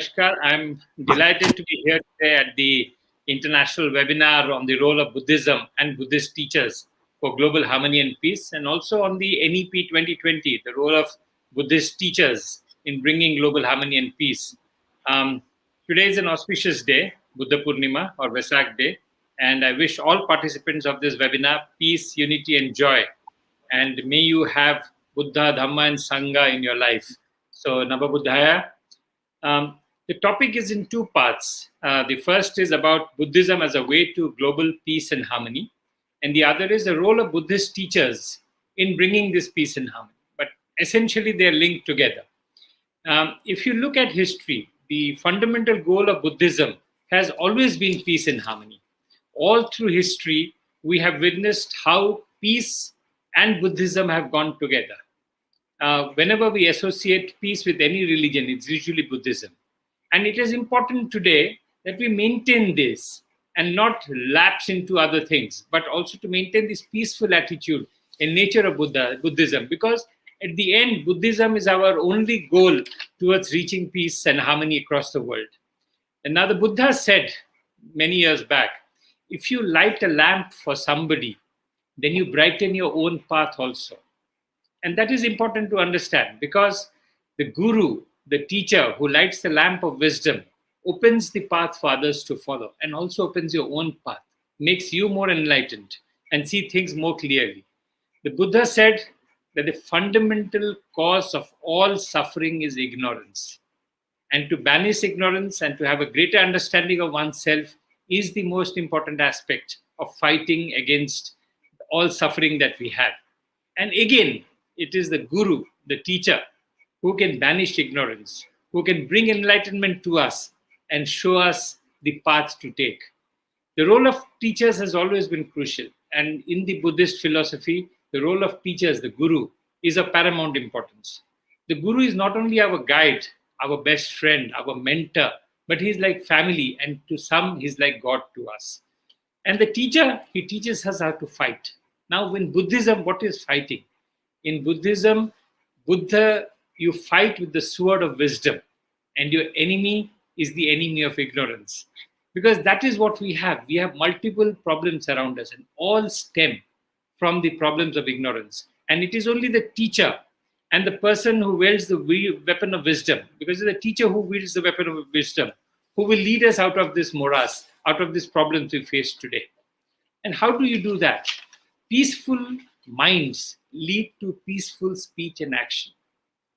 Namaskar. I'm delighted to be here today at the international webinar on the role of Buddhism and Buddhist teachers for global harmony and peace, and also on the NEP 2020, the role of Buddhist teachers in bringing global harmony and peace. Today is an auspicious day, Buddha Purnima or Vesak Day, and I wish all participants of this webinar peace, unity, and joy. And may you have Buddha, Dhamma, and Sangha in your life. So, Nava Buddhaya. The topic is in two parts. The first is about Buddhism as a way to global peace and harmony. And the other is the role of Buddhist teachers in bringing this peace and harmony. But essentially, they're linked together. If you look at history, the fundamental goal of Buddhism has always been peace and harmony. All through history, we have witnessed how peace and Buddhism have gone together. Whenever we associate peace with any religion, it's usually Buddhism. And it is important today that we maintain this and not lapse into other things, but also to maintain this peaceful attitude in nature of Buddhism, because at the end, Buddhism is our only goal towards reaching peace and harmony across the world. And now the Buddha said many years back, if you light a lamp for somebody, then you brighten your own path also. And that is important to understand, because the guru, the teacher who lights the lamp of wisdom, opens the path for others to follow and also opens your own path, makes you more enlightened and see things more clearly. The Buddha said that the fundamental cause of all suffering is ignorance. And to banish ignorance and to have a greater understanding of oneself is the most important aspect of fighting against all suffering that we have. And again, it is the guru, the teacher, who can banish ignorance, who can bring enlightenment to us and show us the path to take. The role of teachers has always been crucial. And in the Buddhist philosophy, the role of teachers, the guru, is of paramount importance. The guru is not only our guide, our best friend, our mentor, but he's like family, and to some, he's like God to us. And the teacher, he teaches us how to fight. Now, in Buddhism, what is fighting? In Buddhism, Buddha, you fight with the sword of wisdom, and your enemy is the enemy of ignorance. Because that is what we have. We have multiple problems around us, and all stem from the problems of ignorance. And it is only the teacher and the person who wields the weapon of wisdom, because it's the teacher who wields the weapon of wisdom, who will lead us out of this morass, out of these problems we face today. And how do you do that? Peaceful minds lead to peaceful speech and action.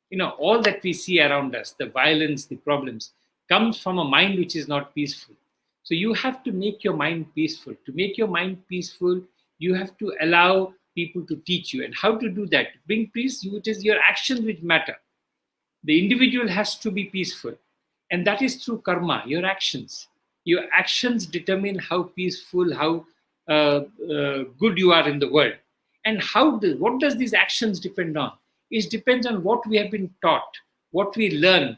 You know, all that we see around us, the violence, the problems, comes from a mind which is not peaceful. So you have to make your mind peaceful. To make your mind peaceful, you have to allow people to teach you. And how to do that? To bring peace, it is your actions which matter. The individual has to be peaceful. And that is through karma, your actions. Your actions determine how peaceful, how good you are in the world. And what does these actions depend on? It depends on what we have been taught, what we learn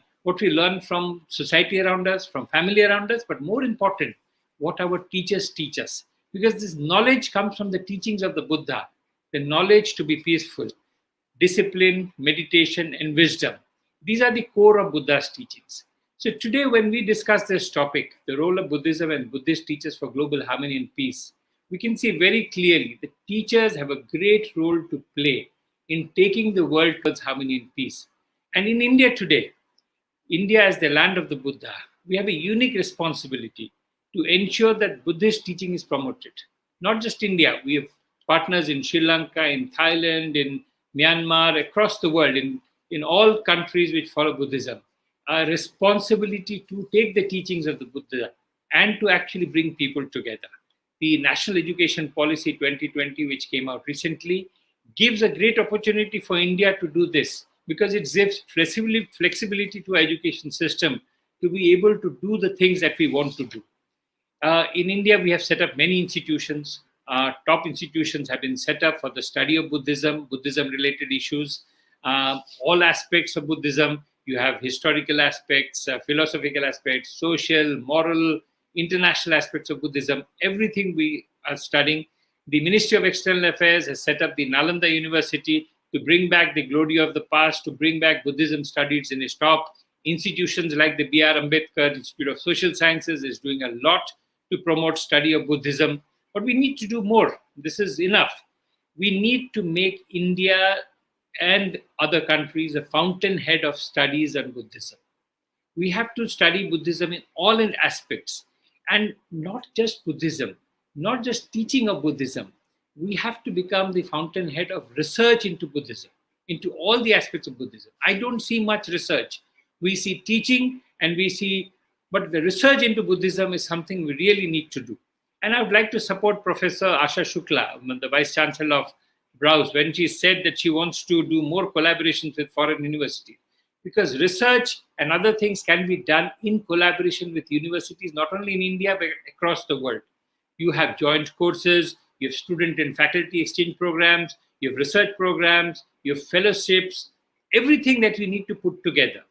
from society around us, from family around us, but more important, what our teachers teach us. Because this knowledge comes from the teachings of the Buddha, the knowledge to be peaceful, discipline, meditation, and wisdom. These are the core of Buddha's teachings. So today, when we discuss this topic, the role of Buddhism and Buddhist teachers for global harmony and peace, we can see very clearly that teachers have a great role to play in taking the world towards harmony and peace. And in India today, India as the land of the Buddha, we have a unique responsibility to ensure that Buddhist teaching is promoted. Not just India, we have partners in Sri Lanka, in Thailand, in Myanmar, across the world, in all countries which follow Buddhism. A responsibility to take the teachings of the Buddha and to actually bring people together. The National Education Policy 2020, which came out recently, gives a great opportunity for India to do this, because it gives flexibility to our education system to be able to do the things that we want to do. In India, we have set up many institutions. Top institutions have been set up for the study of Buddhism, Buddhism-related issues, all aspects of Buddhism. You have historical aspects, philosophical aspects, social, moral, international aspects of Buddhism. Everything we are studying. The Ministry of External Affairs has set up the Nalanda University to bring back the glory of the past, to bring back Buddhism studies in its top Institutions like the B.R. Ambedkar Institute of Social Sciences is doing a lot to promote study of Buddhism. But we need to do more. This is enough. We need to make India and other countries a fountainhead of studies on Buddhism. We have to study Buddhism in all its aspects, and not just Buddhism, not just teaching of Buddhism. We have to become the fountainhead of research into Buddhism, into all the aspects of Buddhism. I don't see much research. We see teaching and we see, but the research into Buddhism is something we really need to do. And I would like to support Professor Asha Shukla, the Vice Chancellor of Browse, when she said that she wants to do more collaborations with foreign universities. Because research and other things can be done in collaboration with universities, not only in India, but across the world. You have joint courses, you have student and faculty exchange programs, you have research programs, you have fellowships, everything that we need to put together.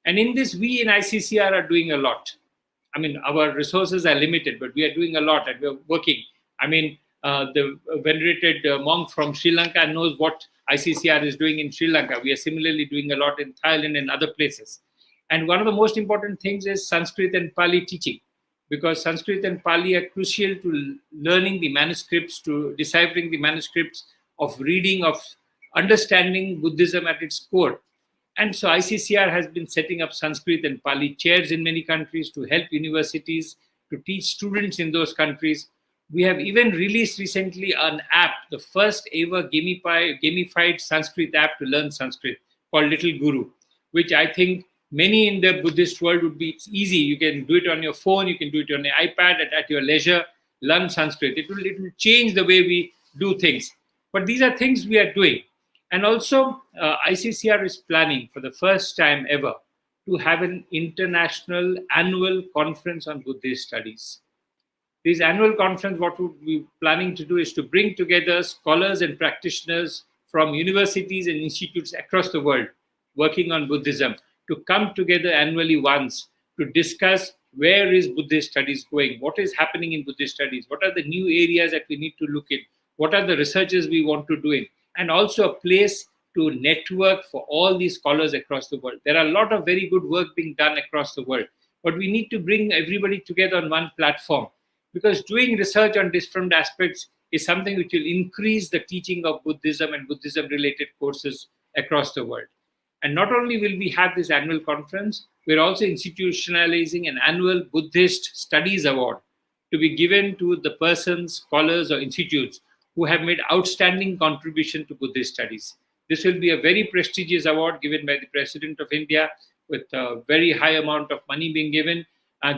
And in this, we in ICCR are doing a lot. I mean, our resources are limited, but we are doing a lot and we're working. I mean, the venerated monk from Sri Lanka knows what ICCR is doing in Sri Lanka. We are similarly doing a lot in Thailand and other places. And one of the most important things is Sanskrit and Pali teaching, because Sanskrit and Pali are crucial to learning the manuscripts, to deciphering the manuscripts, of reading, of understanding Buddhism at its core. And so ICCR has been setting up Sanskrit and Pali chairs in many countries to help universities to teach students in those countries. We have even released recently an app, the first ever gamified Sanskrit app to learn Sanskrit, called Little Guru, which I think many in the Buddhist world would be easy. You can do it on your phone, you can do it on your iPad at your leisure, learn Sanskrit. It will change the way we do things. But these are things we are doing. And also, ICCR is planning for the first time ever to have an international annual conference on Buddhist studies. This annual conference, what we'll be planning to do is to bring together scholars and practitioners from universities and institutes across the world working on Buddhism to come together annually once to discuss where is Buddhist studies going, what is happening in Buddhist studies, what are the new areas that we need to look in, what are the researches we want to do in, and also a place to network for all these scholars across the world. There are a lot of very good work being done across the world, but we need to bring everybody together on one platform, because doing research on different aspects is something which will increase the teaching of Buddhism and Buddhism related courses across the world. And not only will we have this annual conference, we're also institutionalizing an annual Buddhist Studies Award to be given to the persons, scholars, or institutes who have made outstanding contribution to Buddhist studies. This will be a very prestigious award given by the President of India, with a very high amount of money being given.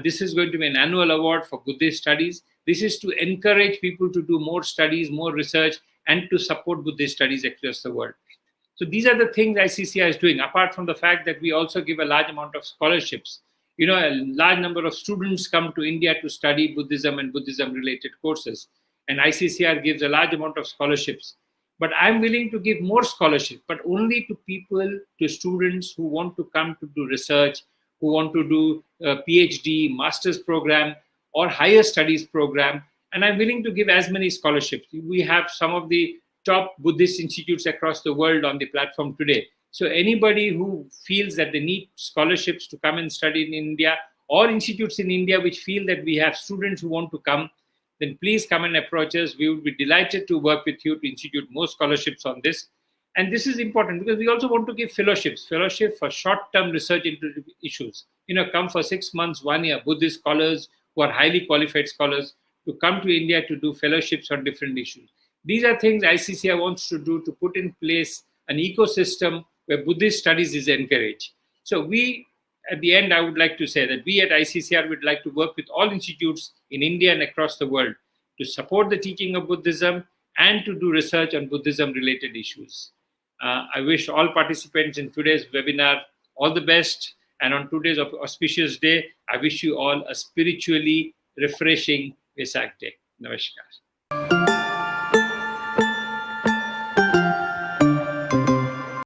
This is going to be an annual award for Buddhist studies. This is to encourage people to do more studies, more research, and to support Buddhist studies across the world. So these are the things ICCR is doing, apart from the fact that we also give a large amount of scholarships. You know, a large number of students come to India to study Buddhism and Buddhism-related courses, and ICCR gives a large amount of scholarships. But I'm willing to give more scholarships, but only to people, to students who want to come to do research, who want to do a PhD, master's program, or higher studies program. And I'm willing to give as many scholarships. We have some of the top Buddhist institutes across the world on the platform today. So anybody who feels that they need scholarships to come and study in India, or institutes in India which feel that we have students who want to come, then please come and approach us. We would be delighted to work with you to institute more scholarships on this. And this is important because we also want to give fellowship for short-term research into issues. You know, come for 6 months, 1 year, Buddhist scholars who are highly qualified scholars to come to India to do fellowships on different issues. These are things ICCR wants to do to put in place an ecosystem where Buddhist studies is encouraged. So we, at the end, I would like to say that we at ICCR would like to work with all institutes in India and across the world to support the teaching of Buddhism and to do research on Buddhism-related issues. I wish all participants in today's webinar all the best. And on today's auspicious day, I wish you all a spiritually refreshing Vesak day. Namaskar.